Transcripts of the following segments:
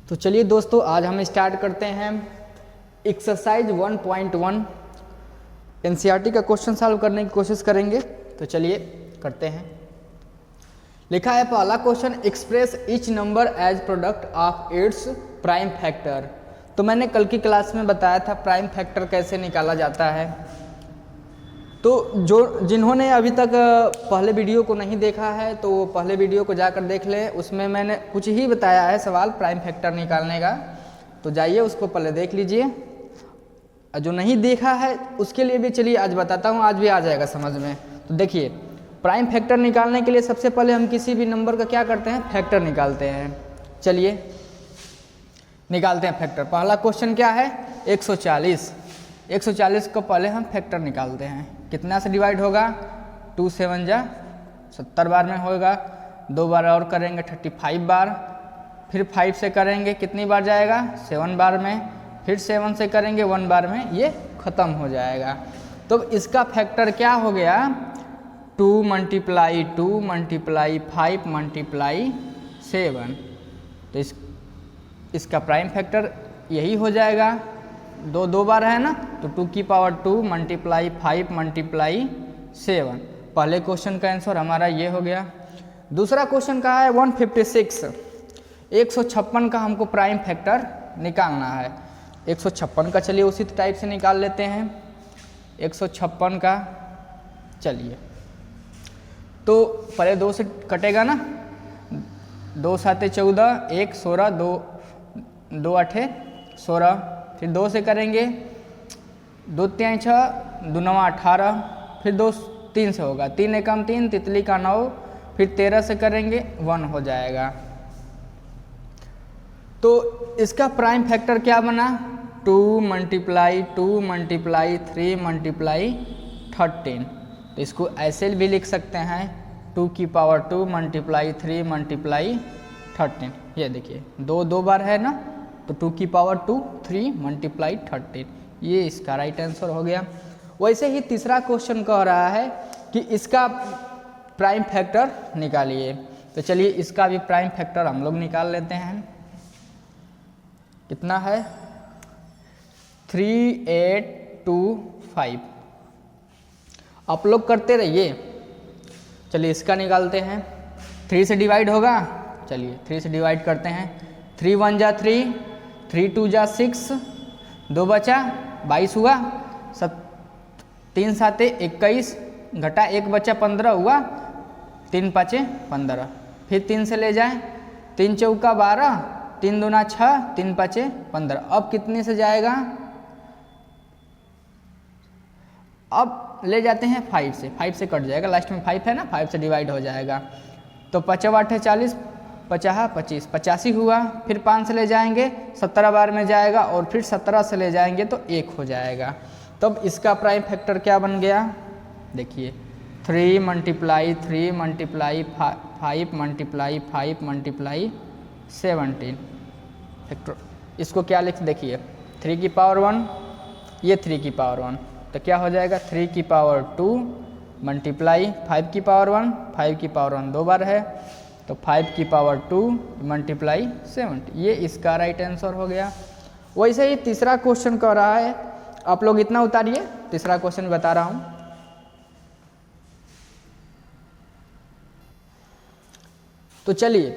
तो चलिए दोस्तों, आज हम स्टार्ट करते हैं एक्सरसाइज 1.1 एनसीईआरटी का क्वेश्चन सॉल्व करने की कोशिश करेंगे। तो चलिए करते हैं। लिखा है पहला question, express each number as product of its prime factor. तो मैंने कल की क्लास में बताया था प्राइम फैक्टर कैसे निकाला जाता है। तो जिन्होंने अभी तक पहले वीडियो को नहीं देखा है तो पहले वीडियो को जाकर देख लें, उसमें मैंने कुछ ही बताया है सवाल प्राइम फैक्टर निकालने का। तो जाइए उसको पहले देख लीजिए। जो नहीं देखा है उसके लिए भी चलिए आज बताता हूँ, आज भी आ जाएगा समझ में। तो देखिए, प्राइम फैक्टर निकालने के लिए सबसे पहले हम किसी भी नंबर का क्या करते हैं, फैक्टर निकालते हैं। चलिए निकालते हैं फैक्टर। पहला क्वेश्चन क्या है, 140। 140 को पहले हम फैक्टर निकालते हैं। कितना से डिवाइड होगा, 2 7 जा 70 बार में होगा। 2 बार और करेंगे 35 बार, फिर 5 से करेंगे कितनी बार जाएगा, 7 बार में, फिर 7 से करेंगे 1 बार में, ये ख़त्म हो जाएगा। तो इसका फैक्टर क्या हो गया, 2 × 2 × 5 × 7। तो इसका प्राइम फैक्टर यही हो जाएगा। 2 बार है ना, तो 2 की पावर 2 × 5 × 7। पहले क्वेश्चन का आंसर हमारा ये हो गया। दूसरा क्वेश्चन का है 156। 156 का हमको प्राइम फैक्टर निकालना है। 156 का चलिए उसी टाइप से निकाल लेते हैं। 156 का चलिए, तो पहले 2 से कटेगा ना, 2 7 14, 1 16, 2 8 16, फिर 2 से करेंगे 2 3 6, 2 9 18, फिर 2 3 से होगा, 3 एकम 3, तितली का 9, फिर 13 से करेंगे 1 हो जाएगा। तो इसका प्राइम फैक्टर क्या बना, 2 × 2 × 3 × 13। तो इसको ऐसे भी लिख सकते हैं, 2 की पावर 2 × 3 × 13। ये देखिए 2 बार है ना, तो 2 की पावर 2 3 × 13, ये इसका राइट आंसर हो गया। वैसे ही तीसरा क्वेश्चन कह रहा है कि इसका प्राइम फैक्टर निकालिए। तो चलिए इसका भी प्राइम फैक्टर हम लोग निकाल लेते हैं। कितना है, 3825। आप लोग करते रहिए। चलिए इसका निकालते हैं। 3 से डिवाइड होगा, चलिए 3 से डिवाइड करते हैं। 3 1 जा 3, 3 2 जा 6, 2 बचा 22 हुआ, 3 7 21, घटा 1 बचा 15 हुआ, 3 5 15, फिर 3 से ले जाएं, 3 चौका 12, 3 दूना 6, 3 5 15। अब कितने से जाएगा, अब ले जाते हैं 5 से, 5 से कट जाएगा, लास्ट में 5 है ना, 5 से डिवाइड हो जाएगा। तो 5 8 40, 50 25, 85 हुआ, फिर 5 से ले जाएंगे 17 बार में जाएगा, और फिर 17 से ले जाएंगे तो 1 हो जाएगा। तब इसका प्राइम फैक्टर क्या बन गया, देखिए 3 × 3 × 5 × 5 × 17 फैक्टर। इसको क्या लिख, देखिए 3 की पावर 1, ये 3 की पावर 1, तो क्या हो जाएगा, 3 की पावर 2 × 5 की पावर 1, 5 की पावर 1 2 बार है, तो 5 की पावर 2 × 70। ये इसका राइट आंसर हो गया। वैसे ही तीसरा क्वेश्चन कह रहा है, आप लोग इतना उतारिए, तीसरा क्वेश्चन बता रहा हूँ। तो चलिए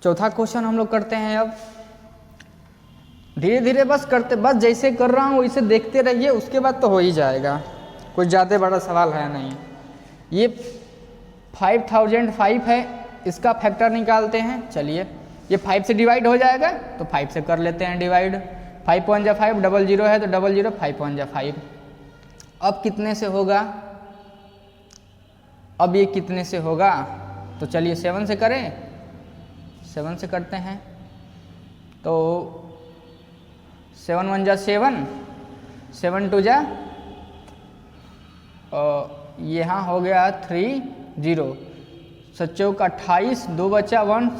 चौथा क्वेश्चन हम लोग करते हैं। अब धीरे धीरे बस करते, बस जैसे कर रहा हूँ वैसे देखते रहिए, उसके बाद तो हो ही जाएगा, कुछ ज़्यादा बड़ा सवाल है नहीं। ये 5005 है, इसका फैक्टर निकालते हैं। चलिए ये 5 से डिवाइड हो जाएगा, तो 5 से कर लेते हैं डिवाइड। 5 1 जा 5, 00 है तो 00, 5 1 जा 5। अब कितने से होगा, अब ये कितने से होगा, तो चलिए 7 से करें, 7 से करते हैं। तो 7 1 जा 7, 7 2 जा, यहाँ हो गया 3 0, 7 का 28, 2 बचा 1,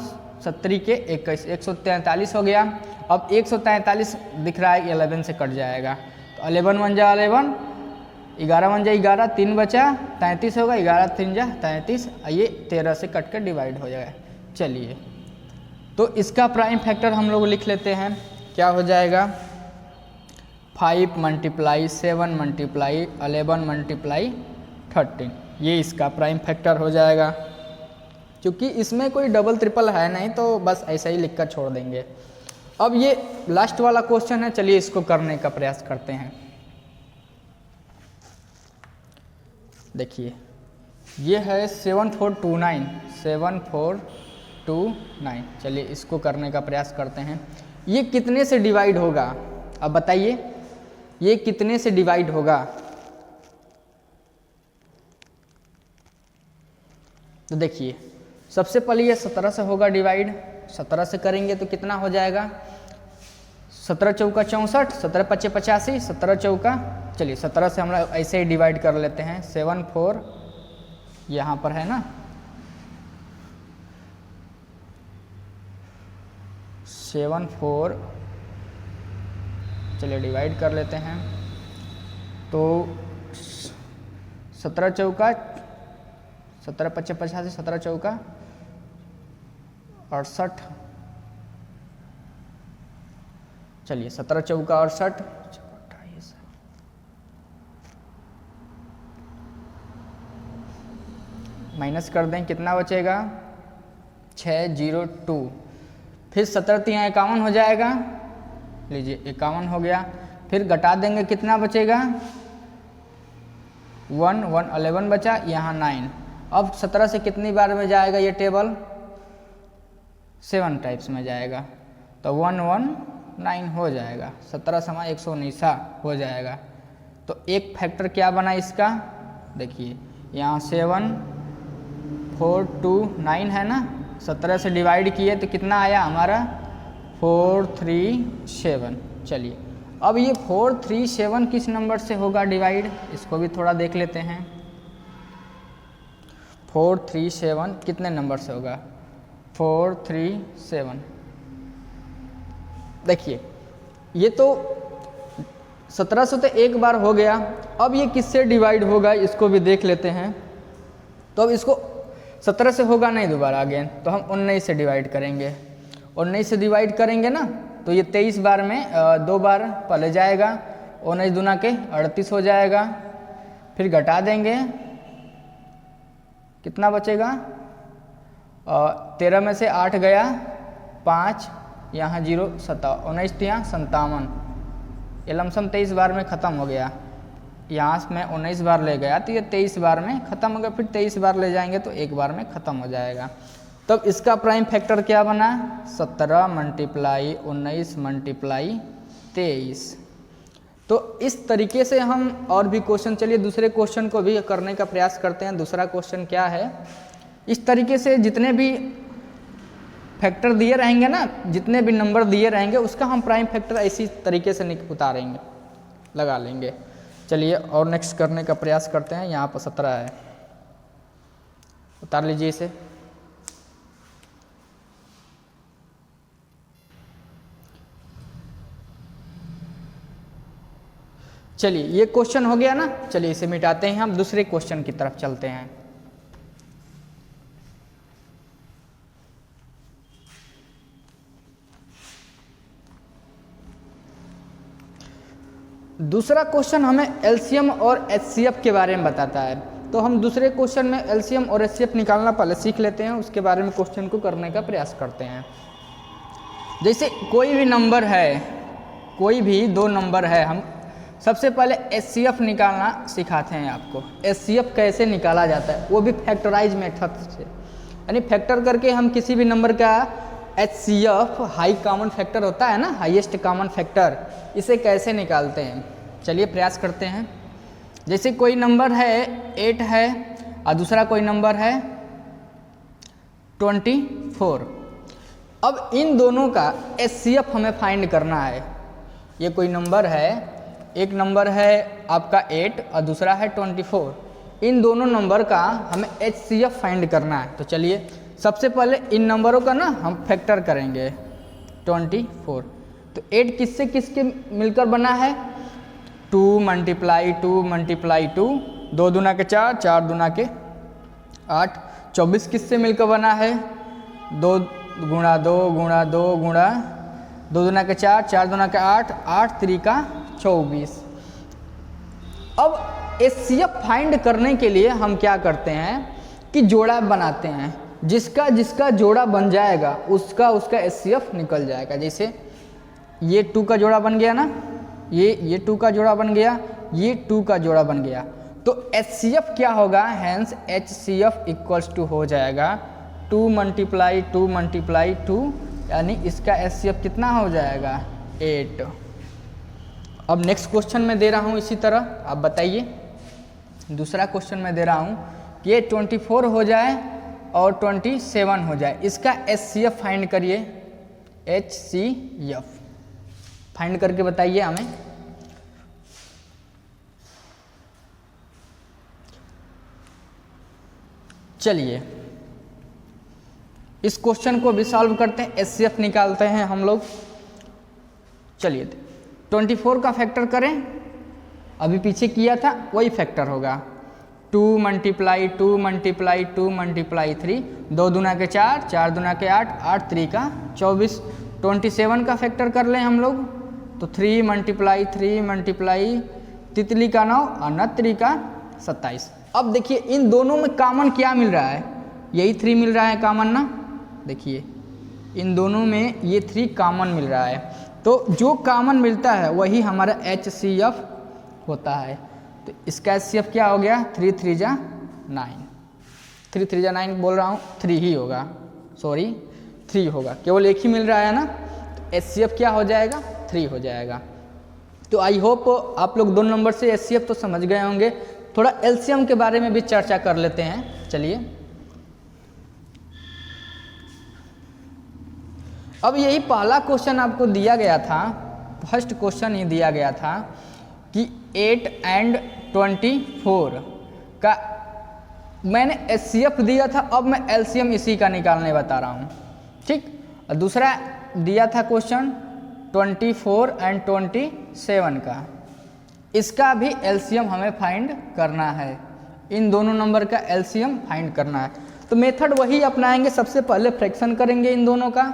70 के 21, 143 हो गया। अब 143 दिख रहा है, 11 से कट जाएगा, तो 11 1 जा 11, 11 1 जा 11, 3 बचा 33 होगा, 11 3 जा 33, ये 13 से कट कर डिवाइड हो जाएगा। चलिए तो इसका प्राइम फैक्टर हम लोग लिख लेते हैं, क्या हो जाएगा 5 × 7 × 11 × 13, ये इसका प्राइम फैक्टर हो जाएगा। क्योंकि इसमें कोई डबल ट्रिपल है नहीं तो बस ऐसा ही लिखकर छोड़ देंगे। अब ये लास्ट वाला क्वेश्चन है, चलिए इसको करने का प्रयास करते हैं। देखिए ये है 7429, चलिए इसको करने का प्रयास करते हैं। ये कितने से डिवाइड होगा, अब बताइए ये कितने से डिवाइड होगा। तो देखिए सबसे पहले ये 17 से होगा डिवाइड, 17 से करेंगे तो कितना हो जाएगा 17 चौका 64, 17 पच्चे 85, 17 चौका, चलिए 17 से हम लोग ऐसे ही डिवाइड कर लेते हैं। 74 यहाँ पर है ना, 74, चलिए डिवाइड कर लेते हैं। तो 17 चौका 17 पच्चे 85, 17 चौका 68, चलिए 17 चौका 68, माइनस कर दें कितना बचेगा 602, फिर 17 × 51 हो जाएगा, लीजिए 51 हो गया, फिर घटा देंगे कितना बचेगा 1 11 बचा, यहाँ 9। अब 17 से कितनी बार में जाएगा ये टेबल 7 टाइप्स में जाएगा, तो 119 हो जाएगा, 17 समा 119 हो जाएगा। तो एक फैक्टर क्या बना इसका, देखिए यहाँ 7 4 2 9 है ना, 17 से डिवाइड किए तो कितना आया हमारा 437। चलिए अब ये 437 किस नंबर से होगा डिवाइड, इसको भी थोड़ा देख लेते हैं। 437 कितने नंबर से होगा 437, देखिए ये तो 17 से तो एक बार हो गया, अब ये किससे डिवाइड होगा इसको भी देख लेते हैं। तो अब इसको 17 से होगा नहीं दोबारा अगेन, तो हम 19 से डिवाइड करेंगे। 19 से डिवाइड करेंगे ना तो ये 23 बार में 2 बार पहले जाएगा, 19 दूना के 38 हो जाएगा, फिर घटा देंगे कितना बचेगा 13 में से 8 गया 5, यहाँ 0 19 यहाँ 57, ये लमसम 23 बार में ख़त्म हो गया। यहाँ में 19 बार ले गया तो ये 23 बार में ख़त्म हो गया, फिर 23 बार ले जाएंगे तो एक बार में ख़त्म हो जाएगा। तब इसका प्राइम फैक्टर क्या बना 17 × 19 × 23। तो इस तरीके से हम और भी क्वेश्चन, चलिए दूसरे क्वेश्चन को भी करने का प्रयास करते हैं। दूसरा क्वेश्चन क्या है, इस तरीके से जितने भी फैक्टर दिए रहेंगे ना, जितने भी नंबर दिए रहेंगे उसका हम प्राइम फैक्टर इसी तरीके से उतारेंगे, लगा लेंगे। चलिए और नेक्स्ट करने का प्रयास करते हैं। यहाँ पर 17 है, उतार लीजिए इसे। चलिए ये क्वेश्चन हो गया ना, चलिए इसे मिटाते हैं, हम दूसरे क्वेश्चन की तरफ चलते हैं। दूसरा क्वेश्चन हमें एलसीएम और एचसीएफ के बारे में बताता है। तो हम दूसरे क्वेश्चन में एलसीएम और एचसीएफ निकालना पहले सीख लेते हैं, उसके बारे में क्वेश्चन को करने का प्रयास करते हैं। जैसे कोई भी नंबर है, कोई भी 2 नंबर है, हम सबसे पहले एचसीएफ निकालना सिखाते हैं आपको। एचसीएफ कैसे निकाला जाता है, वो भी फैक्टराइज मेथड से, यानी फैक्टर करके हम किसी भी नंबर का एचसीएफ हाई कॉमन फैक्टर होता है ना, हाईएस्ट कॉमन फैक्टर, इसे कैसे निकालते हैं चलिए प्रयास करते हैं। जैसे कोई नंबर है 8 है और दूसरा कोई नंबर है 24। अब इन दोनों का एचसीएफ हमें फाइंड करना है। ये कोई नंबर है, एक नंबर है आपका 8 और दूसरा है 24, इन दोनों नंबर का हमें एचसीएफ फाइंड करना है। तो चलिए सबसे पहले इन नंबरों का ना हम फैक्टर करेंगे 24। तो 8 किससे किसके मिलकर बना है 2 × 2 × 2, 2 दूना के 4, 4 दूना के 8। 24 किससे मिलकर बना है 2 गुणा 2 गुणा 2 गुणा 2 दूना के 4, 4 दूना के 8, 8 त्रिका 24। अब HCF फाइंड करने के लिए हम क्या करते हैं कि जोड़ा बनाते हैं, जिसका जिसका जोड़ा बन जाएगा उसका उसका HCF निकल जाएगा। जैसे ये 2 का जोड़ा बन गया ना, ये 2 का जोड़ा बन गया, ये 2 का जोड़ा बन गया, तो HCF क्या होगा, हैंस HCF इक्वल्स टू हो जाएगा 2 मल्टीप्लाई 2 मल्टीप्लाई 2, यानी इसका HCF कितना हो जाएगा 8। अब नेक्स्ट क्वेश्चन में दे रहा हूँ इसी तरह, आप बताइए। दूसरा क्वेश्चन में दे रहा हूँ कि ये 24 हो जाए और 27 हो जाए, इसका HCF फाइंड करिए। HCF फाइंड करके बताइए हमें। चलिए इस क्वेश्चन को भी सॉल्व करते हैं, HCF निकालते हैं हम लोग। चलिए 24 का फैक्टर करें, अभी पीछे किया था वही फैक्टर होगा। 2 मल्टीप्लाई 2 मल्टीप्लाई 2 मल्टीप्लाई 3, 2 दूना के 4, 4 दूना के 8, 8 त्रिका 24। 27 का फैक्टर कर लें हम लोग, तो 3 मल्टीप्लाई 3 मल्टीप्लाई तितली का 9 और 9 त्रिका 27। अब देखिए इन दोनों में कॉमन क्या मिल रहा है, यही 3 मिल रहा है कॉमन ना। देखिए इन दोनों में ये 3 कॉमन मिल रहा है, तो जो कॉमन मिलता है वही हमारा HCF होता है। तो इसका HCF क्या हो गया, 3 3 जा 9, 3 3 जा 9 बोल रहा हूँ, 3 ही होगा, सॉरी 3 होगा, केवल एक ही मिल रहा है ना, तो HCF क्या हो जाएगा 3 हो जाएगा। तो आई होप आप लोग 2 नंबर से HCF तो समझ गए होंगे। थोड़ा LCM के बारे में भी चर्चा कर लेते हैं। चलिए अब यही पहला क्वेश्चन आपको दिया गया था, फर्स्ट क्वेश्चन ही दिया गया था कि 8 एंड 24 का मैंने HCF दिया था, अब मैं LCM इसी का निकालने बता रहा हूँ, ठीक। और दूसरा दिया था क्वेश्चन 24 एंड 27 का, इसका भी LCM हमें फाइंड करना है, इन दोनों नंबर का LCM फाइंड करना है। तो मेथड वही अपनाएंगे, सबसे पहले फ्रैक्शन करेंगे इन दोनों का।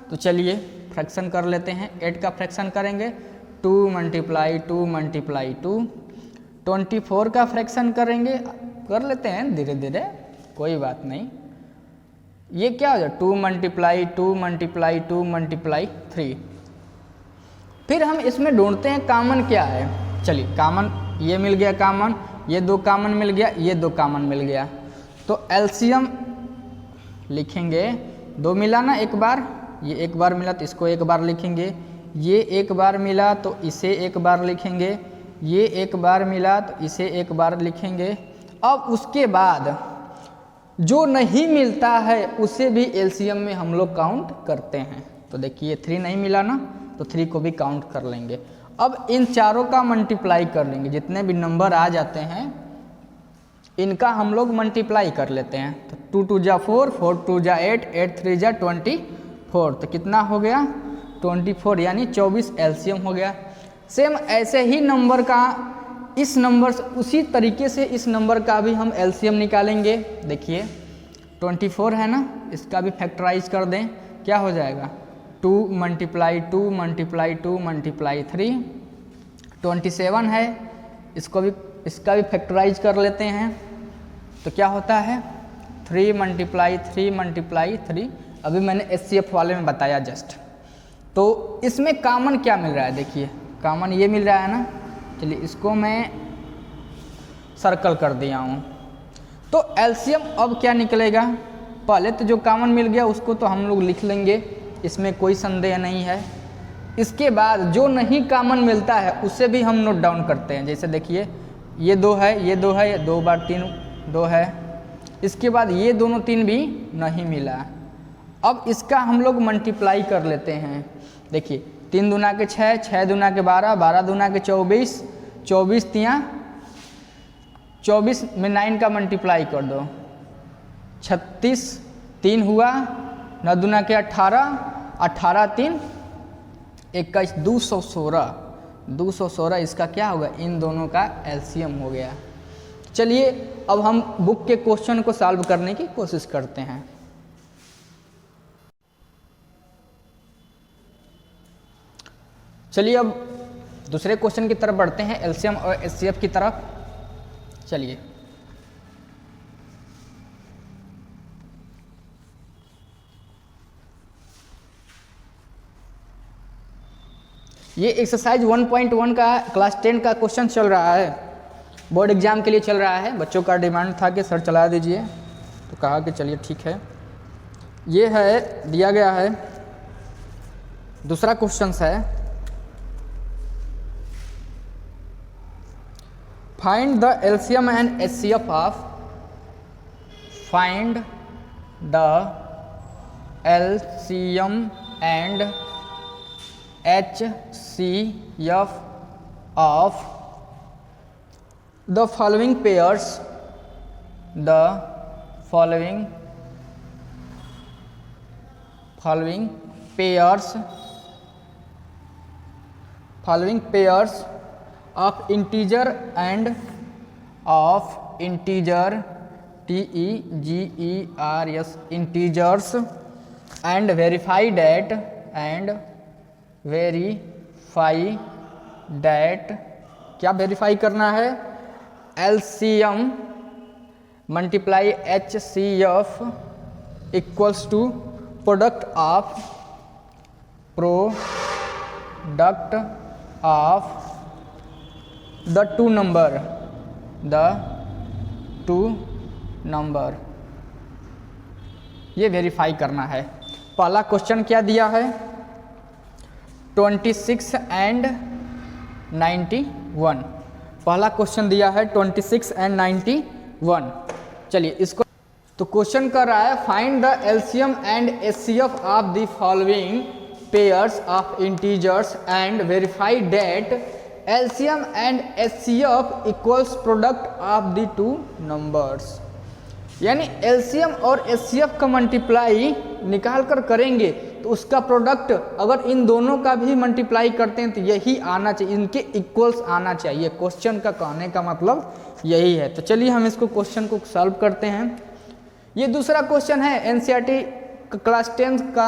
तो चलिए फ्रैक्शन कर लेते हैं, 8 का फ्रैक्शन करेंगे 2 मल्टीप्लाई 2 मल्टीप्लाई 2, 24 का फ्रैक्शन करेंगे, कर लेते हैं धीरे धीरे, कोई बात नहीं। ये क्या हो जाए 2 मल्टीप्लाई 2 मल्टीप्लाई 2 मल्टीप्लाई 3। फिर हम इसमें ढूंढते हैं कॉमन क्या है। चलिए कॉमन ये मिल गया, कॉमन ये 2 कॉमन मिल गया, ये 2 कॉमन मिल गया, तो LCM लिखेंगे। 2 मिला ना एक बार, ये एक बार मिला तो इसको एक बार लिखेंगे, ये एक बार मिला तो इसे एक बार लिखेंगे, ये एक बार मिला तो इसे एक बार लिखेंगे। अब उसके बाद जो नहीं मिलता है उसे भी LCM में हम लोग काउंट करते हैं। तो देखिए 3 नहीं मिला ना, तो 3 को भी काउंट कर लेंगे। अब इन चारों का मल्टीप्लाई कर लेंगे, जितने भी नंबर आ जाते हैं इनका हम लोग मल्टीप्लाई कर लेते हैं। तो 2 2 जा 4, 4 2 जा 8, 8 3 जा 24, तो कितना हो गया 24, यानी 24 LCM हो गया। सेम ऐसे ही नंबर का इस नंबर से उसी तरीके से इस नंबर का भी हम LCM निकालेंगे। देखिए 24 है ना, इसका भी फैक्टराइज कर दें, क्या हो जाएगा 2 मल्टीप्लाई 2 मल्टीप्लाई 2 मल्टीप्लाई 3, 27 है, इसका भी फैक्टराइज कर लेते हैं, तो क्या होता है 3 मल्टीप्लाई 3 मल्टीप्लाई 3। अभी मैंने HCF वाले में बताया जस्ट। तो इसमें कॉमन क्या मिल रहा है, देखिए कॉमन ये मिल रहा है ना। चलिए इसको मैं सर्कल कर दिया हूँ। तो LCM अब क्या निकलेगा, पहले तो जो कॉमन मिल गया उसको तो हम लोग लिख लेंगे, इसमें कोई संदेह नहीं है। इसके बाद जो नहीं कॉमन मिलता है उसे भी हम नोट डाउन करते हैं। जैसे देखिए ये 2 है, ये 2 है, 2 बार 3 2 है। इसके बाद ये दोनों 3 भी नहीं मिला। अब इसका हम लोग मल्टीप्लाई कर लेते हैं। देखिए 3 दूना के 6, 6 दूना के 12, 12 दूना के 24, 24 तिया 24 में 9 का मल्टीप्लाई कर दो, 36 3 हुआ, 9 दूना के 18, 18 3 21, 216, 216 इसका क्या होगा, इन दोनों का LCM हो गया। चलिए अब हम बुक के क्वेश्चन को सॉल्व करने की कोशिश करते हैं। चलिए अब दूसरे क्वेश्चन की तरफ बढ़ते हैं, एलसीएम और एचसीएफ की तरफ। चलिए ये एक्सरसाइज 1.1 का क्लास 10 का क्वेश्चन चल रहा है, बोर्ड एग्जाम के लिए चल रहा है। बच्चों का डिमांड था कि सर चला दीजिए, तो कहा कि चलिए ठीक है। ये है दिया गया है, दूसरा क्वेश्चन है find the LCM and HCF of, find the LCM and HCF of the following pairs, the following pairs of integer and of integer TEGERS integers and verify that क्या वेरीफाई करना है, LCM multiply HCF equals to product of the two number, ये verify करना है। पहला question क्या दिया है, 26 एंड 91। पहला क्वेश्चन दिया है 26 एंड 91। चलिए इसको, तो क्वेश्चन कर रहा है find the LCM and HCF of the following pairs of integers and verify that LCM and HCF equals product of the two numbers. यानी एलसीएम और एचसीएफ का मल्टीप्लाई निकाल कर करेंगे तो उसका प्रोडक्ट अगर इन दोनों का भी मल्टीप्लाई करते हैं तो यही आना चाहिए, इनके इक्वल्स आना चाहिए। क्वेश्चन का कहने का मतलब यही है। तो चलिए हम इसको क्वेश्चन को सॉल्व करते हैं। ये दूसरा क्वेश्चन है एनसीईआरटी क्लास 10 का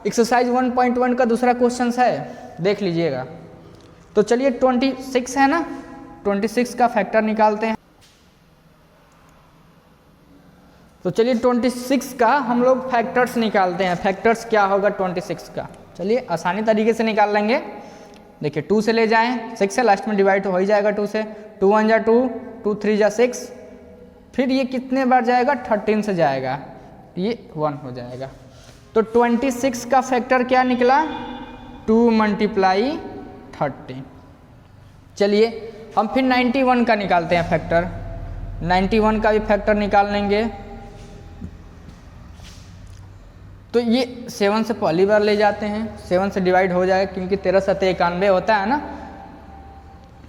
एक्सरसाइज 1.1 का दूसरा क्वेश्चन है, देख लीजिएगा। तो चलिए 26 है ना, 26 का फैक्टर निकालते हैं। तो चलिए 26 का हम लोग फैक्टर्स निकालते हैं। फैक्टर्स क्या होगा 26 का, चलिए आसानी तरीके से निकाल लेंगे। देखिए 2 से ले जाएं, 6 से लास्ट में डिवाइड हो ही जाएगा 2 से। 2 1 जा 2, 2 3 जा 6, फिर ये कितने बार जाएगा 13 से जाएगा, ये 1 हो जाएगा। तो 26 का फैक्टर क्या निकला 2 मल्टीप्लाई 13। चलिए हम फिर 91 का निकालते हैं फैक्टर। 91 का भी फैक्टर निकाल लेंगे। तो ये 7 से पहली बार ले जाते हैं, 7 से डिवाइड हो जाएगा क्योंकि 13 7 91 होता है ना,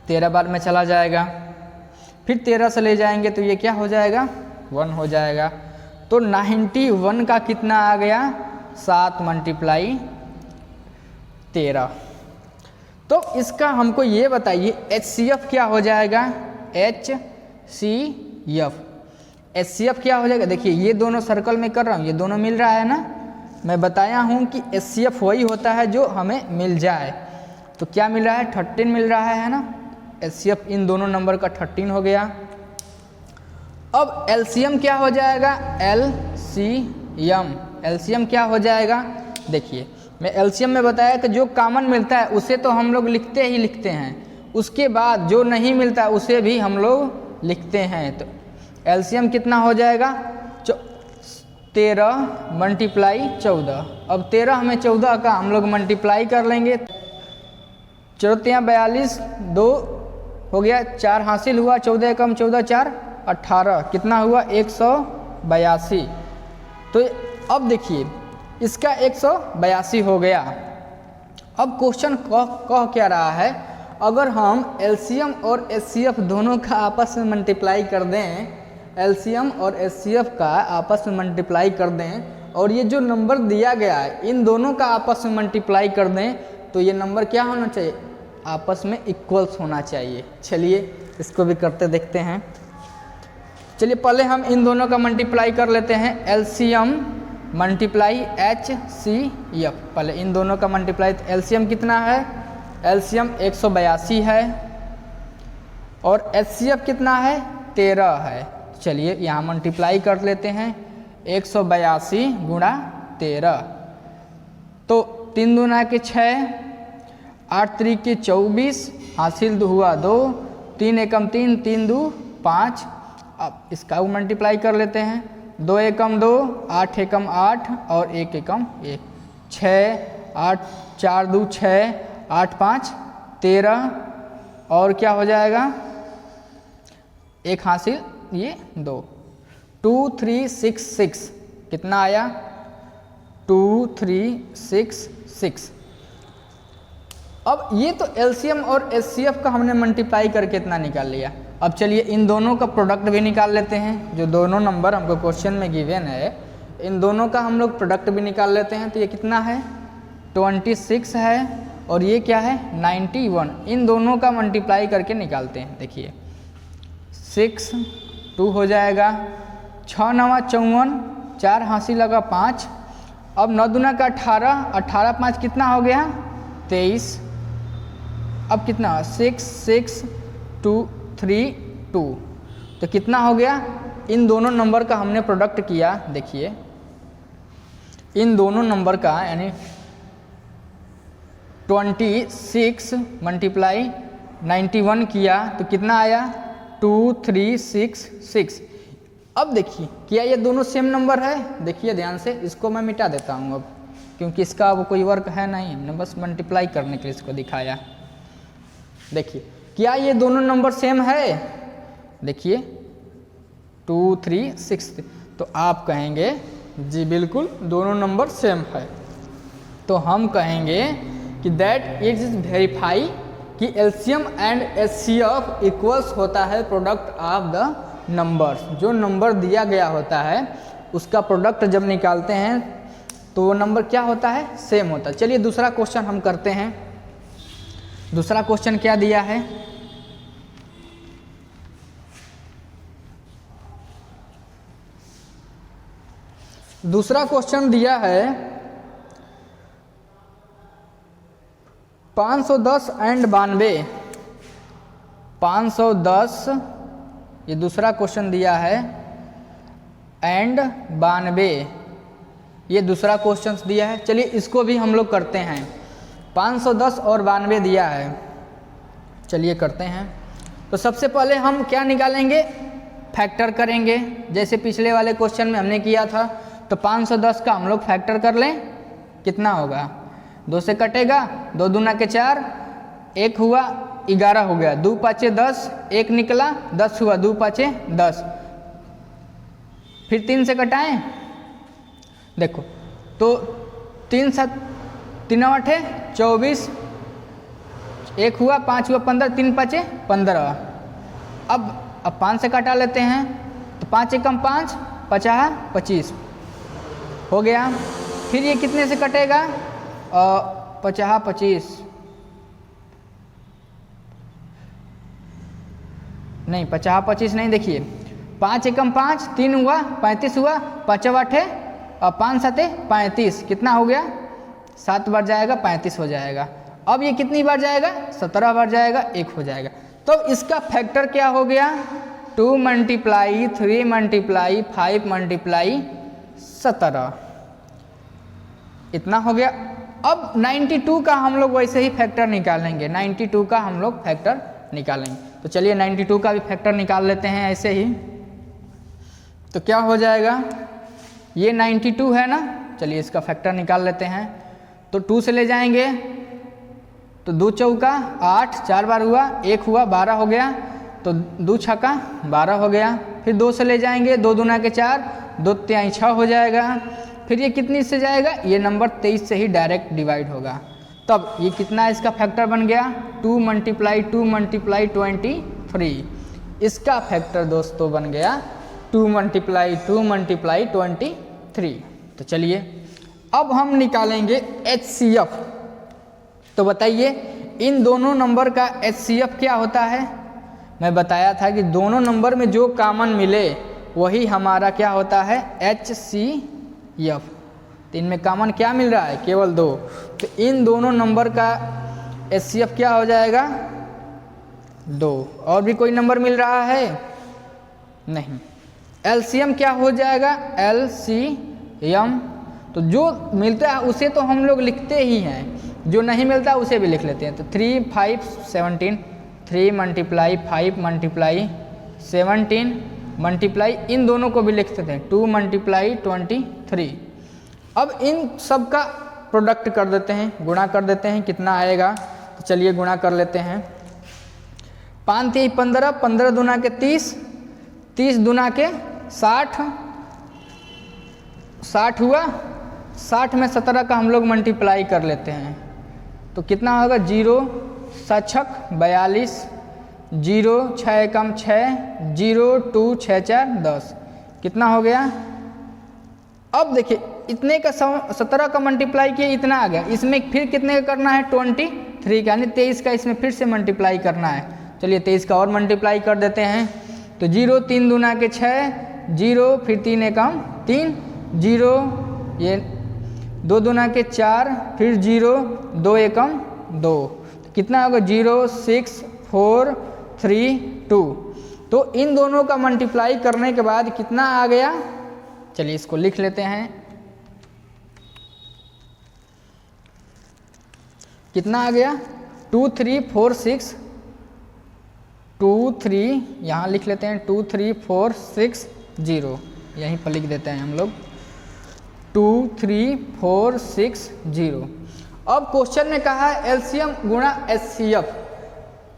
13 बार में चला जाएगा। फिर 13 से ले जाएंगे तो ये क्या हो जाएगा 1 हो जाएगा। तो 91 का कितना आ गया 7 मल्टीप्लाई 13। तो इसका हमको ये बताइए HCF क्या हो जाएगा, HCF क्या हो जाएगा। देखिए ये दोनों सर्कल में कर रहा हूँ, ये दोनों मिल रहा है ना, मैं बताया हूँ कि HCF वही होता है जो हमें मिल जाए। तो क्या मिल रहा है 13 मिल रहा है ना, HCF इन दोनों नंबर का 13 हो गया। अब LCM क्या हो जाएगा, LCM क्या हो जाएगा। देखिए मैं LCM में बताया कि जो कॉमन मिलता है उसे तो हम लोग लिखते ही लिखते हैं, उसके बाद जो नहीं मिलता है उसे भी हम लोग लिखते हैं। तो LCM कितना हो जाएगा 13 मल्टीप्लाई 14। अब 13 हमें 14 का हम लोग मल्टीप्लाई कर लेंगे। 14 42, 2 हो गया, 4 हासिल हुआ, 14 कम 14 4 18, कितना हुआ 182। तो अब देखिए इसका 182 हो गया। अब क्वेश्चन कह क्या रहा है, अगर हम LCM और HCF दोनों का आपस में मल्टीप्लाई कर दें, LCM और HCF का आपस में मल्टीप्लाई कर दें और ये जो नंबर दिया गया है इन दोनों का आपस में मल्टीप्लाई कर दें, तो ये नंबर क्या होना चाहिए, आपस में इक्वल्स होना चाहिए। चलिए इसको भी करते देखते हैं। चलिए पहले हम इन दोनों का मल्टीप्लाई कर लेते हैं, LCM मल्टीप्लाई HCF। पहले इन दोनों का मल्टीप्लाई, तो LCM कितना है, एलसीएम 182 है और एचसीएफ कितना है 13 है। चलिए यहाँ मल्टीप्लाई कर लेते हैं 182 गुणा 13, तो 3 दूना के 6, 8 3 के 24, हासिल हुआ 2, 3 एकम 3, 3 2 5। अब इसका मल्टीप्लाई कर लेते हैं, 2 एकम 2, 8 एकम 8 और 1 एकम 1, 6 8 4 2 6, 8 5 13 और क्या हो जाएगा एक हासिल ये 2, 2 3 6 6 कितना आया 2 3 6 6। अब ये तो एलसीएम और एचसीएफ का हमने मल्टीप्लाई करके इतना निकाल लिया। अब चलिए इन दोनों का प्रोडक्ट भी निकाल लेते हैं, जो दोनों नंबर हमको क्वेश्चन में गिवन है इन दोनों का हम लोग प्रोडक्ट भी निकाल लेते हैं। तो ये कितना है 26 है और ये क्या है 91। इन दोनों का मल्टीप्लाई करके निकालते हैं। देखिए 6 2 हो जाएगा, 6 9 54, 4 हासिल लगा 5। अब 9 दूना का 18, 18 5 कितना हो गया 23। अब कितना 6 6 2 3 2, तो कितना हो गया इन दोनों नंबर का हमने प्रोडक्ट किया। देखिए इन दोनों नंबर का यानी 26 मल्टीप्लाई 91 किया तो कितना आया 2 3 6 6। अब देखिए क्या ये दोनों सेम नंबर है, देखिए ध्यान से, इसको मैं मिटा देता हूँ अब, क्योंकि इसका अब कोई वर्क है नहीं, हमने बस मल्टीप्लाई करने के लिए इसको दिखाया। देखिए क्या ये दोनों नंबर सेम है, देखिए 2 3 6, तो आप कहेंगे जी बिल्कुल दोनों नंबर सेम है। तो हम कहेंगे कि दैट इज वेरीफाई कि एलसीएम एंड एचसीएफ इक्वल्स होता है प्रोडक्ट ऑफ द नंबर्स। जो नंबर दिया गया होता है उसका प्रोडक्ट जब निकालते हैं तो वो नंबर क्या होता है सेम होता है। चलिए दूसरा क्वेश्चन हम करते हैं। दूसरा क्वेश्चन क्या दिया है, दूसरा क्वेश्चन दिया है 510 एंड 92। 510 ये दूसरा क्वेश्चन दिया है एंड 92 ये दूसरा क्वेश्चन दिया है। चलिए इसको भी हम लोग करते हैं। 510 और 92 दिया है, चलिए करते हैं। तो सबसे पहले हम क्या निकालेंगे फैक्टर करेंगे, जैसे पिछले वाले क्वेश्चन में हमने किया था। तो 510 का हम लोग फैक्टर कर लें, कितना होगा 2 से कटेगा, 2 दूना के 4, 1 हुआ 11 हो गया, 2 5 10, 1 निकला 10 हुआ, 2 5 10, फिर 3 से कटाएं, देखो तो 3 7 3 8 24, 1 हुआ 5 हुआ 15, 3 5 15। अब 5 से कटा लेते हैं तो 5 एकम 5, 50 25 हो गया। फिर ये कितने से कटेगा 50 25 नहीं, 50 25 नहीं, देखिए 5 एकम 5, 3 हुआ 35 हुआ, 5 8 और 5 7 35, कितना हो गया 7 बार जाएगा 35 हो जाएगा। अब ये कितनी बार जाएगा 17 बार जाएगा, 1 हो जाएगा। तो इसका फैक्टर क्या हो गया 2 मल्टीप्लाई 3 मल्टीप्लाई 5 मल्टीप्लाई 17, इतना हो गया। अब 92 का हम लोग वैसे ही फैक्टर निकालेंगे, 92 का हम लोग फैक्टर निकालेंगे। तो चलिए 92 का भी फैक्टर निकाल लेते हैं ऐसे ही। तो क्या हो जाएगा, ये 92 है ना, चलिए इसका फैक्टर निकाल लेते हैं। तो 2 से ले जाएंगे तो 2 चौका 8, 4 बार हुआ, 1 हुआ 12 हो गया, तो 2 छक्का 12 हो गया। फिर 2 से ले जाएंगे, 2 दूना के 4, 2 तिहाई 6 हो जाएगा। फिर ये कितनी से जाएगा, ये नंबर 23 से ही डायरेक्ट डिवाइड होगा। तब ये कितना इसका फैक्टर बन गया 2 मल्टीप्लाई 2 मल्टीप्लाई 23, इसका फैक्टर दोस्तों बन गया 2 मल्टीप्लाई 2 मल्टीप्लाई 23। तो चलिए अब हम निकालेंगे HCF। तो बताइए इन दोनों नंबर का HCF क्या होता है। मैं बताया था कि दोनों नंबर में जो कॉमन मिले वही हमारा क्या होता है HCF। तो इनमें कॉमन क्या मिल रहा है केवल 2। तो इन दोनों नंबर का HCF क्या हो जाएगा 2। और भी कोई नंबर मिल रहा है नहीं। LCM क्या हो जाएगा LCM, तो जो मिलता है उसे तो हम लोग लिखते ही हैं, जो नहीं मिलता उसे भी लिख लेते हैं। तो 3 5 17, 3 मल्टीप्लाई 5 मल्टीप्लाई 17 मल्टीप्लाई इन दोनों को भी लिख सकते हैं 2 मल्टीप्लाई 23। अब इन सब का प्रोडक्ट कर देते हैं, गुणा कर देते हैं, कितना आएगा। तो चलिए गुणा कर लेते हैं। 5 3 15, 15 दूना के 30, 30 दूना के 60, 60 हुआ। 60 में 17 का हम लोग मल्टीप्लाई कर लेते हैं तो कितना होगा 0 7 6 42, 0 6 एकम 6, 0 2 6 4 10, कितना हो गया। अब देखिए इतने का 17 का मल्टीप्लाई किया इतना आ गया, इसमें फिर कितने का करना है 23 का, यानी 23 का इसमें फिर से मल्टीप्लाई करना है। चलिए 23 का और मल्टीप्लाई कर देते हैं तो 0 3 दूना के 6, 0 फिर 3 एकम 3, 0 ये 2 दूना के 4, फिर 0 2 एकम 2, कितना होगा 0 6 4 3 2। तो इन दोनों का मल्टीप्लाई करने के बाद कितना आ गया, चलिए इसको लिख लेते हैं। कितना आ गया 2 3 4 6, 2 3 यहाँ लिख लेते हैं 2 3 4 6 0, यहीं पर लिख देते हैं हम लोग 2 3 4 6 0। अब क्वेश्चन में कहा है LCM गुणा HCF,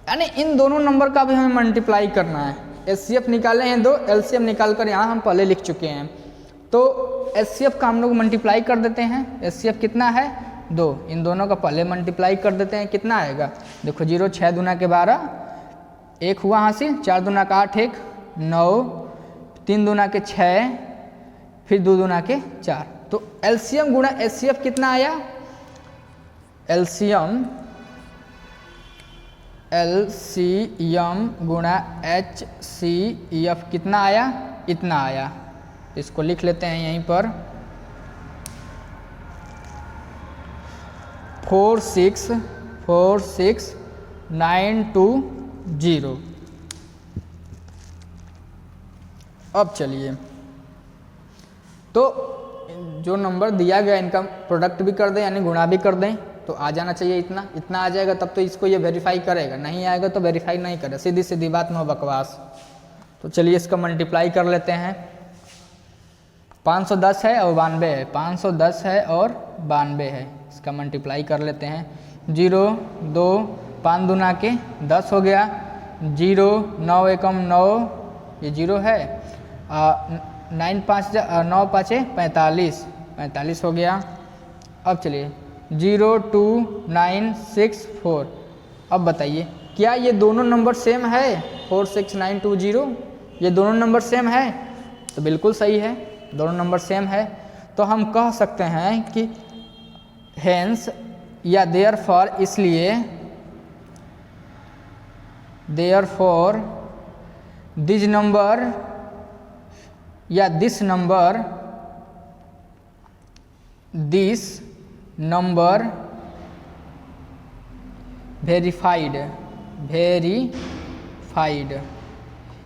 यानी इन दोनों नंबर का भी हमें मल्टीप्लाई करना है। HCF निकाले हैं 2, LCM निकाल कर यहाँ हम पहले लिख चुके हैं, तो HCF का हम लोग मल्टीप्लाई कर देते हैं। HCF कितना है 2, इन दोनों का पहले मल्टीप्लाई कर देते हैं, कितना आएगा देखो 0 6 दूना के 12, 1 हुआ हासिल, 4 दूना का 8 1 9, 3 दूना के 6, फिर 2 दूना के 4। तो LCM गुणा HCF कितना आया, LCM गुणा HCF कितना आया, इतना आया। इसको लिख लेते हैं यहीं पर 4 6 4 6 9 2 0। अब चलिए तो जो नंबर दिया गया इनका प्रोडक्ट भी कर दें यानी गुणा भी कर दें, तो आ जाना चाहिए इतना, इतना आ जाएगा तब तो इसको ये वेरीफाई करेगा, नहीं आएगा तो वेरीफाई नहीं करेगा, सीधी सीधी बात, नो बकवास। तो चलिए इसका मल्टीप्लाई कर लेते हैं। 510 है और 92 है, 510 है और 92 है, इसका मल्टीप्लाई कर लेते हैं। 0 2 5 दूना के 10 हो गया, 0 9 एकम 9 ये 0 है, 9 5 9 5 45, 45 हो गया। अब चलिए 0 2 9 6 4। अब बताइए क्या ये दोनों नंबर सेम है 4 6 9 2 0, ये दोनों नंबर सेम है, तो बिल्कुल सही है, दोनों नंबर सेम है। तो हम कह सकते हैं कि हेंस या देयरफॉर, इसलिए देयरफॉर दिस नंबर या दिस नंबर वेरीफाइड,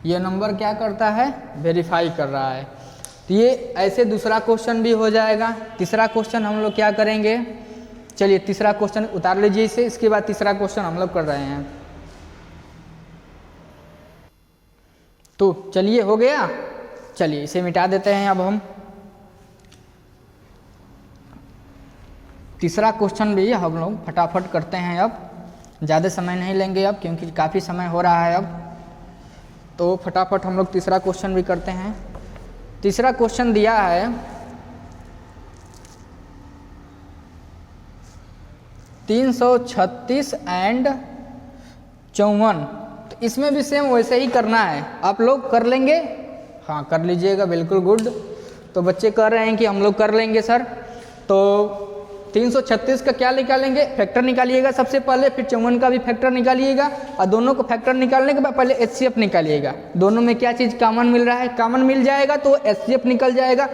ये नंबर क्या करता है वेरीफाई कर रहा है। तो ये ऐसे दूसरा क्वेश्चन भी हो जाएगा। तीसरा क्वेश्चन हम लोग क्या करेंगे, चलिए तीसरा क्वेश्चन उतार लीजिए इसे, इसके बाद तीसरा क्वेश्चन हम लोग कर रहे हैं। तो चलिए हो गया, चलिए इसे मिटा देते हैं। अब हम तीसरा क्वेश्चन भी हम लोग फटाफट करते हैं, अब ज़्यादा समय नहीं लेंगे अब, क्योंकि काफ़ी समय हो रहा है अब, तो फटाफट हम लोग तीसरा क्वेश्चन भी करते हैं। तीसरा क्वेश्चन दिया है 336 एंड 54, तो इसमें भी सेम वैसे ही करना है। आप लोग कर लेंगे, हाँ कर लीजिएगा, बिल्कुल गुड। तो बच्चे कह रहे हैं कि हम लोग कर लेंगे सर, तो 336 का क्या निकालेंगे, फैक्टर निकालिएगा सबसे पहले, फिर 54 का भी फैक्टर निकालिएगा, और दोनों को फैक्टर निकालने के बाद पहले HCF निकालिएगा। दोनों में क्या चीज़ कॉमन मिल रहा है, कॉमन मिल जाएगा तो HCF निकल जाएगा।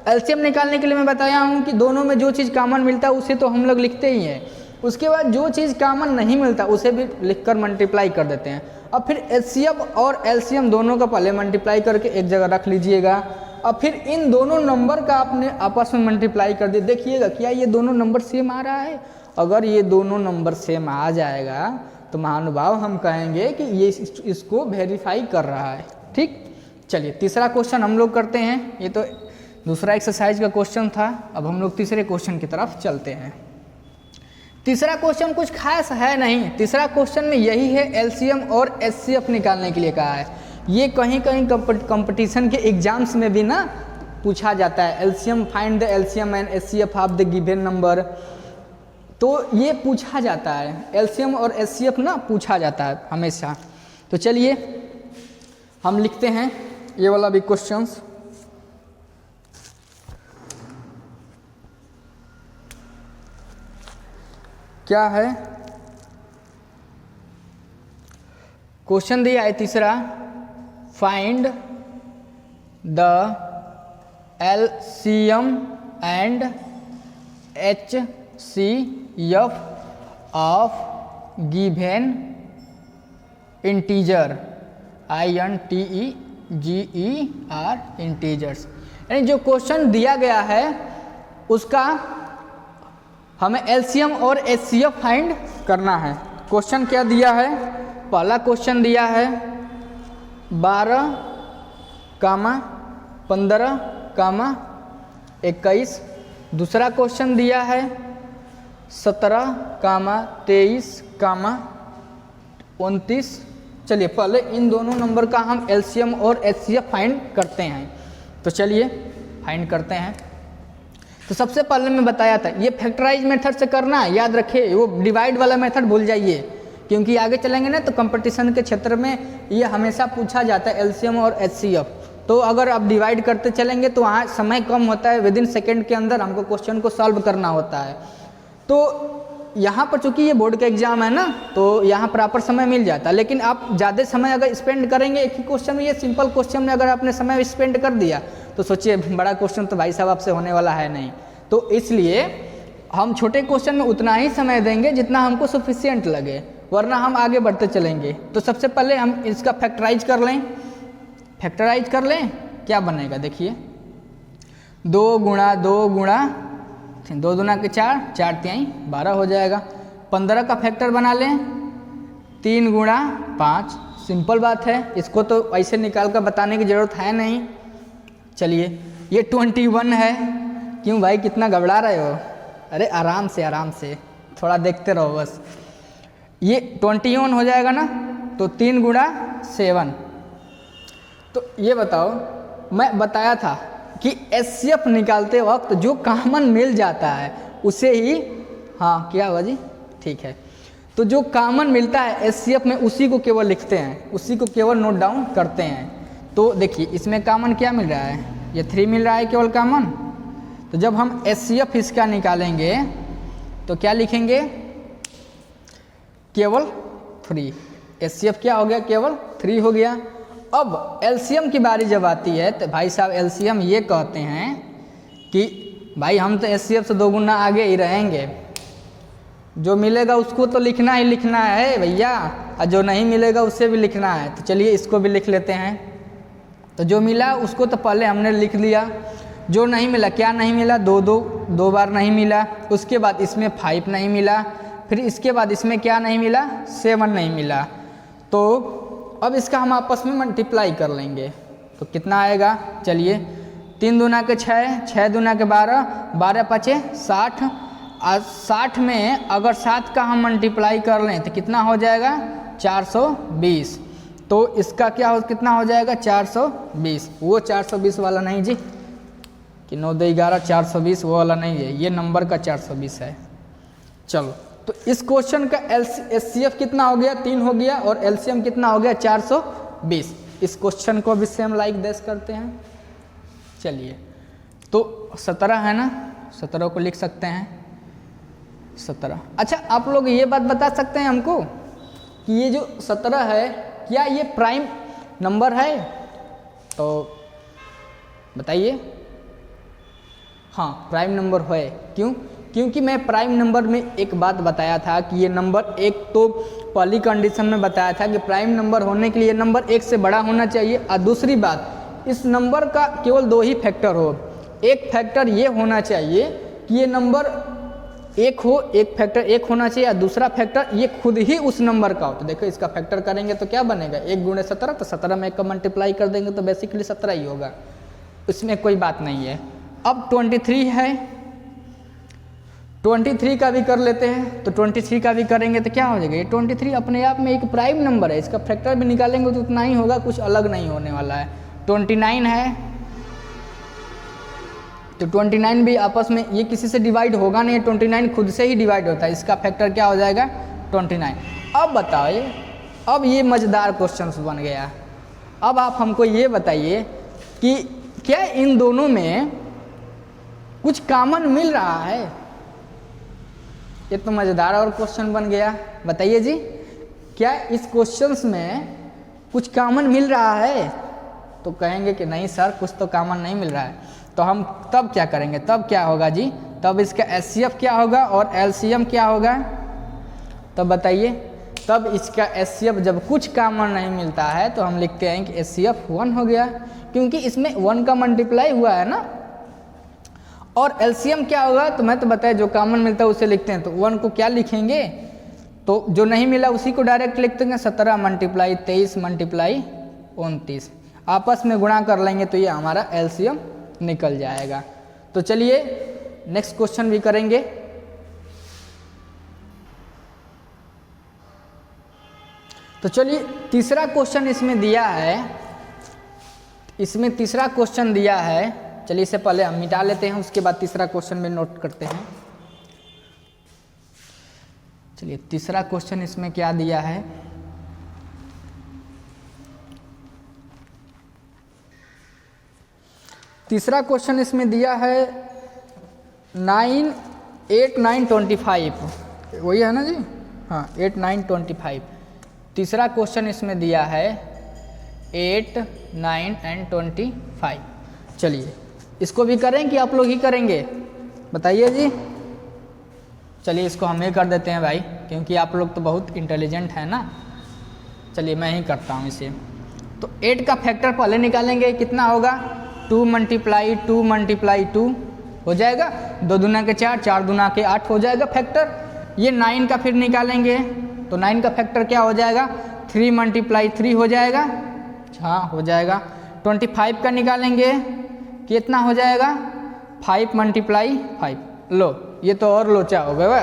LCM निकालने के लिए मैं बताया हूँ कि दोनों में जो चीज़ कॉमन मिलता है उसे तो हम लोग लिखते ही हैं, उसके बाद जो चीज़ कॉमन नहीं मिलता उसे भी लिखकर मल्टीप्लाई कर देते हैं। अब फिर एचसीएफ और एलसीएम दोनों का पहले मल्टीप्लाई करके एक जगह रख लीजिएगा। अब फिर इन दोनों नंबर का आपने आपस में मल्टीप्लाई कर दिया, देखिएगा क्या ये दोनों नंबर सेम आ रहा है। अगर ये दोनों नंबर सेम आ जाएगा तो महानुभाव हम कहेंगे कि ये इसको वेरीफाई कर रहा है। ठीक, चलिए तीसरा क्वेश्चन हम लोग करते हैं। ये तो दूसरा एक्सरसाइज का क्वेश्चन था, अब हम लोग तीसरे क्वेश्चन की तरफ चलते हैं। तीसरा क्वेश्चन कुछ खास है नहीं, तीसरा क्वेश्चन में यही है, एलसीएम और एचसीएफ निकालने के लिए कहा है। ये कहीं कहीं कंपटीशन के एग्जाम्स में भी ना पूछा जाता है, LCM find the LCM and HCF of the given number, तो ये पूछा जाता है, एलसीएम और एचसीएफ ना पूछा जाता है हमेशा। तो चलिए हम लिखते हैं ये वाला भी क्वेश्चंस। क्या है क्वेश्चन दिया है तीसरा, find the LCM and HCF of given integer, INTEGER integers. यानी जो क्वेश्चन दिया गया है उसका हमें एलसीएम और एचसीएफ फाइंड करना है। क्वेश्चन क्या दिया है, पहला क्वेश्चन दिया है 12, 15, 21। दूसरा क्वेश्चन दिया है 17, 23, 29। चलिए पहले इन दोनों नंबर का हम एलसीएम और एचसीएफ फाइंड करते हैं। तो चलिए फाइंड करते हैं। तो सबसे पहले मैं बताया था ये फैक्टराइज मेथड से करना है, याद रखिए, वो डिवाइड वाला मेथड भूल जाइए, क्योंकि आगे चलेंगे ना तो कंपटीशन के क्षेत्र में ये हमेशा पूछा जाता है एलसीएम और एचसीएफ। तो अगर आप डिवाइड करते चलेंगे तो वहाँ समय कम होता है, विदिन सेकेंड के अंदर हमको क्वेश्चन को सॉल्व करना होता है। तो यहाँ पर चूंकि ये बोर्ड का एग्जाम है ना, तो यहाँ प्रॉपर समय मिल जाता है, लेकिन आप ज़्यादा समय अगर स्पेंड करेंगे एक ही क्वेश्चन में, ये सिंपल क्वेश्चन में अगर आपने समय स्पेंड कर दिया तो सोचिए बड़ा क्वेश्चन तो भाई साहब आपसे होने वाला है नहीं। तो इसलिए हम छोटे क्वेश्चन में उतना ही समय देंगे जितना हमको सफिशिएंट लगे, वरना हम आगे बढ़ते चलेंगे। तो सबसे पहले हम इसका फैक्टराइज कर लें। फैक्टराइज कर लें, क्या बनेगा देखिए, 2 गुणा 2 गुणा 2 दूना के 4, 4 तिहाई 12 हो जाएगा। 15 का फैक्टर बना लें, 3 गुणा 5, सिंपल बात है, इसको तो ऐसे निकाल कर बताने की ज़रूरत है नहीं। चलिए ये 21 है। क्यों भाई कितना घबरा रहे हो, अरे आराम से थोड़ा देखते रहो बस। ये 21 हो जाएगा ना, तो 3 गुणा 7। तो ये बताओ, मैं बताया था कि एचसीएफ निकालते वक्त जो कॉमन मिल जाता है उसे ही, हाँ क्या हुआ जी, ठीक है, तो जो कॉमन मिलता है एचसीएफ में उसी को केवल लिखते हैं, उसी को केवल नोट डाउन करते हैं। तो देखिए इसमें कॉमन क्या मिल रहा है, ये 3 मिल रहा है केवल कॉमन। तो जब हम एचसीएफ इसका निकालेंगे तो क्या लिखेंगे, केवल 3। एचसीएफ क्या हो गया, केवल 3 हो गया। अब एलसीएम की बारी जब आती है तो भाई साहब एलसीएम ये कहते हैं कि भाई हम तो एचसीएफ से 2 गुना आगे ही रहेंगे, जो मिलेगा उसको तो लिखना ही लिखना है भैया, और जो नहीं मिलेगा उससे भी लिखना है। तो चलिए इसको भी लिख लेते हैं। तो जो मिला उसको तो पहले हमने लिख लिया, जो नहीं मिला, क्या नहीं मिला, 2 बार नहीं मिला, उसके बाद इसमें 5 नहीं मिला, फिर इसके बाद इसमें क्या नहीं मिला, 7 नहीं मिला। तो अब इसका हम आपस में मल्टीप्लाई कर लेंगे तो कितना आएगा, चलिए 3 दूना के 6, 6 दूना के 12, 12 पचे 60, और 60 में अगर 7 का हम मल्टीप्लाई कर लें तो कितना हो जाएगा, 420। तो इसका क्या हो, कितना हो जाएगा, 420। वो 420 वाला नहीं जी, कि 9 2 11 420 वो वाला नहीं है, ये नंबर का 420 है। चलो तो इस क्वेश्चन का एचसीएफ कितना हो गया, 3 हो गया, और एलसीएम कितना हो गया, 420। इस क्वेश्चन को भी सेम लाइक देश करते हैं। चलिए तो 17 है ना, 17 को लिख सकते हैं 17। अच्छा आप लोग ये बात बता सकते हैं हमको कि ये जो 17 है क्या ये प्राइम नंबर है, तो बताइए। हाँ प्राइम नंबर है, क्यों, क्योंकि मैं प्राइम नंबर में एक बात बताया था कि ये नंबर एक, तो पहली कंडीशन में बताया था कि प्राइम नंबर होने के लिए नंबर एक से बड़ा होना चाहिए, और दूसरी बात इस नंबर का केवल दो ही फैक्टर हो। एक फैक्टर ये होना चाहिए कि ये नंबर एक हो, एक फैक्टर एक होना चाहिए, और दूसरा फैक्टर ये खुद ही उस नंबर का हो। तो देखो इसका फैक्टर करेंगे तो क्या बनेगा, 1 गुणे 17, तो 17 में 1 का मल्टीप्लाई कर देंगे तो बेसिकली 17 ही होगा, इसमें कोई बात नहीं है। अब 23 है, 23 का भी कर लेते हैं, तो 23 का भी करेंगे तो क्या हो जाएगा, ये 23 अपने आप में एक प्राइम नंबर है, इसका फैक्टर भी निकालेंगे तो उतना ही होगा, कुछ अलग नहीं होने वाला है। 29 है, तो 29 भी आपस में ये किसी से डिवाइड होगा नहीं, 29 खुद से ही डिवाइड होता है, इसका फैक्टर क्या हो जाएगा 29। अब बताओ, अब ये मज़ेदार क्वेश्चन बन गया। अब आप हमको ये बताइए कि क्या इन दोनों में कुछ कॉमन मिल रहा है। ये तो मज़ेदार और क्वेश्चन बन गया। बताइए जी, क्या इस क्वेश्चंस में कुछ कॉमन मिल रहा है? तो कहेंगे कि नहीं सर, कुछ तो कॉमन नहीं मिल रहा है। तो हम तब क्या करेंगे, तब क्या होगा जी, तब इसका एचसीएफ क्या होगा और एलसीएम क्या होगा, तब बताइए। तब इसका एचसीएफ जब कुछ कॉमन नहीं मिलता है तो हम लिखते हैं कि एचसीएफ 1 हो गया, क्योंकि इसमें 1 का मल्टीप्लाई हुआ है ना। और एलसीएम क्या होगा, तो मैं तो बताया जो कॉमन मिलता है उसे लिखते हैं, तो 1 को क्या लिखेंगे, तो जो नहीं मिला उसी को डायरेक्ट लिख देंगे, 17 मल्टीप्लाई 23 मल्टीप्लाई 29, आपस में गुणा कर लेंगे तो ये हमारा एलसीएम निकल जाएगा। तो चलिए नेक्स्ट क्वेश्चन भी करेंगे। तो चलिए तीसरा क्वेश्चन इसमें दिया है, इसमें तीसरा क्वेश्चन दिया है। चलिए इससे पहले हम मिटा लेते हैं, उसके बाद तीसरा क्वेश्चन में नोट करते हैं। चलिए तीसरा क्वेश्चन इसमें क्या दिया है, तीसरा क्वेश्चन इसमें दिया है 9, 8, 9, 25, वही है ना जी, हाँ 8, 9, 25। तीसरा क्वेश्चन इसमें दिया है 8, 9 एंड 25। चलिए इसको भी करें कि आप लोग ही करेंगे, बताइए जी। चलिए इसको हम ही कर देते हैं भाई, क्योंकि आप लोग तो बहुत इंटेलिजेंट है ना। चलिए मैं ही करता हूँ इसे। तो 8 का फैक्टर पहले निकालेंगे, कितना होगा, 2 मल्टीप्लाई 2 मल्टीप्लाई 2 हो जाएगा, 2 दूना के 4, 4 दूना के 8 हो जाएगा फैक्टर। ये 9 का फिर निकालेंगे, तो 9 का फैक्टर क्या हो जाएगा, 3 मल्टीप्लाई 3 हो जाएगा, हाँ हो जाएगा। 25 का निकालेंगे, कितना हो जाएगा, 5 मल्टीप्लाई 5। लो ये तो और लोचा हो गया,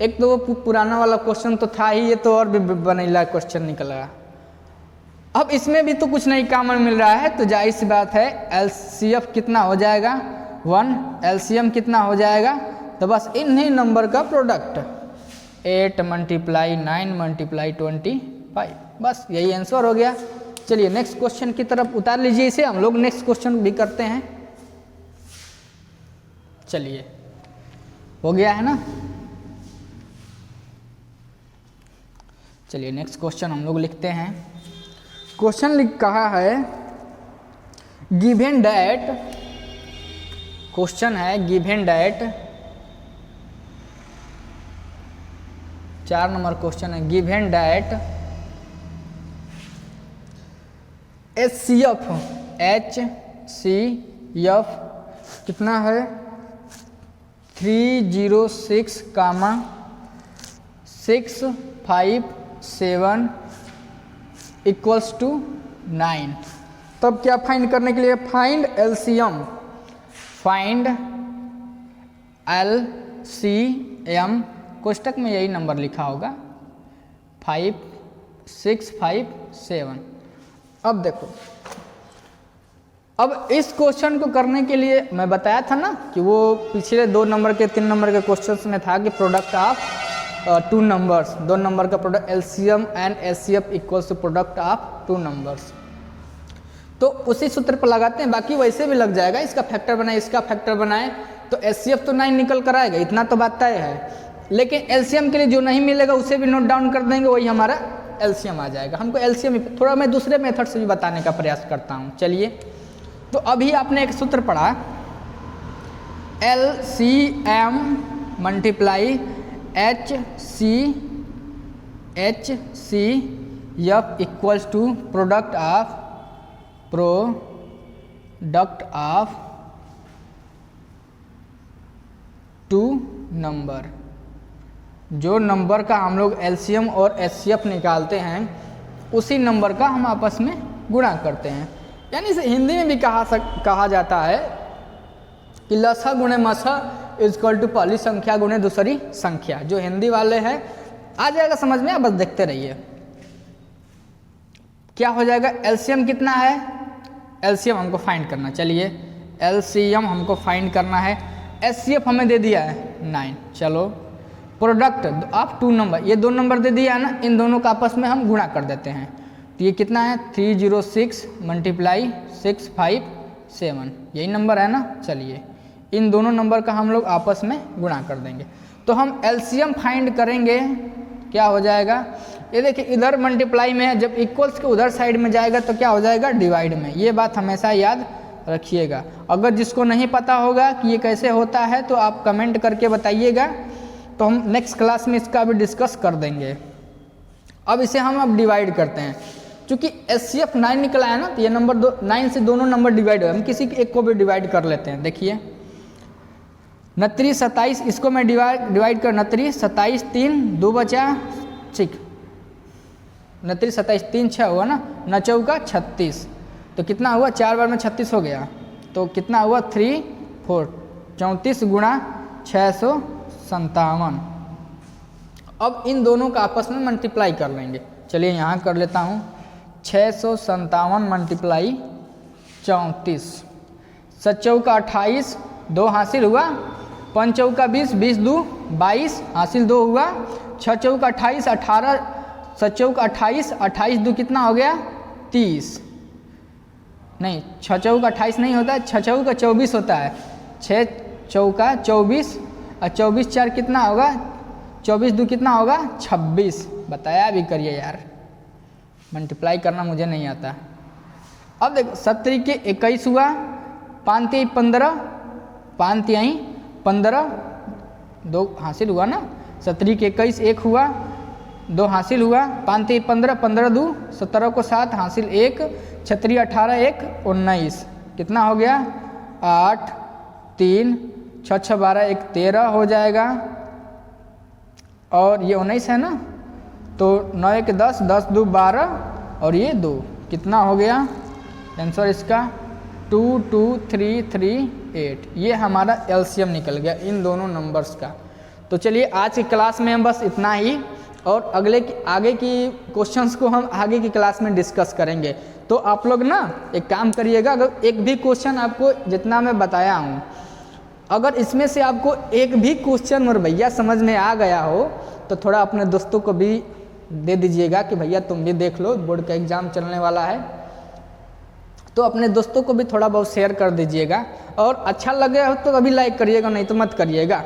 एक तो वो पुराना वाला क्वेश्चन तो था ही, ये तो और भी बनेला क्वेश्चन निकला। अब इसमें भी तो कुछ नहीं कॉमन मिल रहा है, तो जाहिर सी बात है एलसीएफ कितना हो जाएगा 1, एलसीएम कितना हो जाएगा, तो बस इन्हीं नंबर का प्रोडक्ट 8 मल्टीप्लाई 9 मल्टीप्लाई 25, बस यही आंसर हो गया। चलिए नेक्स्ट क्वेश्चन की तरफ उतार लीजिए इसे, हम लोग नेक्स्ट क्वेश्चन भी करते हैं। चलिए हो गया है ना। चलिए नेक्स्ट क्वेश्चन हम लोग लिखते हैं। क्वेश्चन लिख कहा है गिवन दैट, क्वेश्चन है गिवन दैट, 4 नंबर क्वेश्चन है, गिवन दैट HCF कितना है 306, 657 इक्वल्स टू 9। तब क्या फाइंड करने के लिए, फाइंड एलसीएम, फाइंड एलसीएम, कोष्टक में यही नंबर लिखा होगा 5657। अब देखो, अब इस क्वेश्चन को करने के लिए मैं बताया था ना कि वो पिछले 2 नंबर के 3 नंबर के क्वेश्चंस में था कि प्रोडक्ट ऑफ 2 नंबर्स, 2 नंबर का product LCM and HCF equals to product of 2 numbers. तो उसी सूत्र पर लगाते हैं, बाकी वैसे भी लग जाएगा, इसका फैक्टर बनाए इसका फैक्टर बनाए तो एचसीएफ तो 9 निकल कर आएगा, इतना तो बात तय है। लेकिन एलसीएम के लिए जो नहीं मिलेगा उसे भी नोट डाउन कर देंगे, वही हमारा एलसीएम आ जाएगा। हमको एलसीएम थोड़ा मैं दूसरे मेथड से भी बताने का प्रयास करता हूँ। चलिए, तो अभी आपने एक सूत्र पढ़ा LCM multiply HCF equals to product of two number. जो नंबर का हम लोग LCM और HCF निकालते हैं उसी नंबर का हम आपस में गुणा करते हैं। यानी इसे हिंदी में भी कहा जाता है कि लसा गुणे मसा इक्वल टू पहली संख्या गुणे दूसरी संख्या। जो हिंदी वाले हैं आ जाएगा समझ में, आप बस देखते रहिए। क्या हो जाएगा, LCM कितना है, LCM हमको फाइंड करना, चलिए LCM हमको फाइंड करना है। HCF हमें दे दिया है 9, चलो प्रोडक्ट ऑफ टू नंबर, ये दो नंबर दे दिया है ना, इन दोनों का आपस में हम गुणा कर देते हैं। तो ये कितना है 306 मल्टीप्लाई 657, यही नंबर है ना। चलिए इन दोनों नंबर का हम लोग आपस में गुणा कर देंगे। तो हम LCM फाइंड करेंगे, क्या हो जाएगा, ये देखिए इधर मल्टीप्लाई में है, जब इक्वल्स के उधर साइड में जाएगा तो क्या हो जाएगा, डिवाइड में। ये बात हमेशा याद रखिएगा। अगर जिसको नहीं पता होगा कि ये कैसे होता है तो आप कमेंट करके बताइएगा, तो हम नेक्स्ट क्लास में इसका भी डिस्कस कर देंगे। अब इसे हम अब डिवाइड करते हैं। चूँकि HCF 9 निकला है ना, तो ये नंबर 9 से दोनों नंबर डिवाइड हो, हम किसी एक को भी डिवाइड कर लेते हैं। देखिए 29 27, इसको मैं डिवाइड कर 29 27 3 2 बचा 6, 29 27 3 6 हुआ ना, 9 चौका 36, तो कितना हुआ 4 बार में 36 हो गया, तो कितना हुआ 3 4 34 गुणा 657। अब इन दोनों का आपस में मल्टीप्लाई कर लेंगे। चलिए यहाँ कर लेता हूँ 657 मल्टीप्लाई 34, 7 चौका 28 2 हासिल हुआ, 5 चौका 20 20 2 22 हासिल 2 हुआ, 6 चौका 28 18 7 चौका 28 28 2 कितना हो गया 30, नहीं 6 चौका 28 नहीं होता है, 6 चौका 24 होता है, 6 चौका 24 और 24 4 कितना होगा 24 2 कितना होगा 26। बताया भी करिए यार, मल्टीप्लाई करना मुझे नहीं आता। अब देखो 7 के 21 हुआ, 5 3 15 5 3 15 2 हासिल हुआ ना, 7 के 21 1 हुआ 2 हासिल हुआ, 5 3 15 15 2 17 को 7 हासिल 1, 6 18 1 19 कितना हो गया 8 3 6 6 12 1 13 हो जाएगा, और ये 19 है ना, तो 9 1 10 10 2 12 और ये 2 कितना हो गया आंसर इसका 2 2 3 3 8। ये हमारा LCM निकल गया इन दोनों नंबर्स का। तो चलिए आज की क्लास में हम बस इतना ही, और आगे की क्वेश्चंस को हम आगे की क्लास में डिस्कस करेंगे। तो आप लोग ना एक काम करिएगा, अगर एक भी क्वेश्चन आपको जितना मैं बताया हूँ, अगर इसमें से आपको एक भी क्वेश्चन और भैया समझ में आ गया हो तो थोड़ा अपने दोस्तों को भी दे दीजिएगा कि भैया तुम भी देख लो, बोर्ड का एग्ज़ाम चलने वाला है, तो अपने दोस्तों को भी थोड़ा बहुत शेयर कर दीजिएगा। और अच्छा लगे हो तो अभी लाइक करिएगा, नहीं तो मत करिएगा।